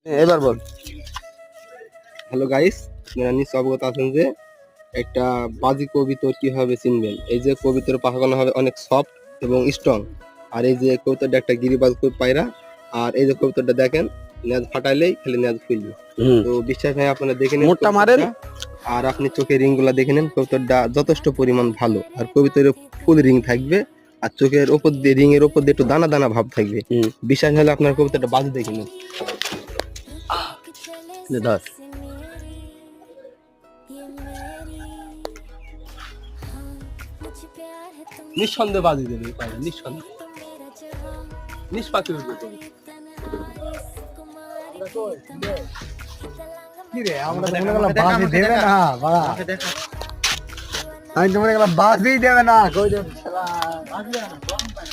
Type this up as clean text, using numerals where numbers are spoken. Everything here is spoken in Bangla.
এবার বল। হ্যালো গাইস, আপনারা নিশ্চয় অবগত আছেন যে একটা বাজি কবুতর কিভাবে চিনবেন। এই যে কবুতরের পাখাগুলো হবে অনেক সফট এবং স্ট্রং। আর এই যে কবুতরটা একটা গিরিবাজ পায়রা, আর এই যে কবুতরটা দেখেন নেজ ফাটাইলেই খালি নেজ ফুলবে। তো বিশ্বাস হয় আপনারা দেখে নিন মোটটা মারেন। আর আপনি চোখের রিং গুলা দেখে নিন, কবুতরটা যথেষ্ট পরিমাণ ভালো। আর কবুতরের ফুল রিং থাকবে, আর চোখের ওপর দিয়ে রিং এর ওপর দিয়ে একটু দানা দানা ভাব থাকবে। বিশ্বাস হলে আপনার কবুতরটা বাজি দেখে নিন। ধর নিঃসন্দেহে বাজি দেবে পায়রা, নিঃসন্দেহে নিষ্পাতি হয়ে যাবে। কি রে আমরা বাজি দেবে না বাড়া, আমি তোমার বাজি দেবে না কই দেবে শালা।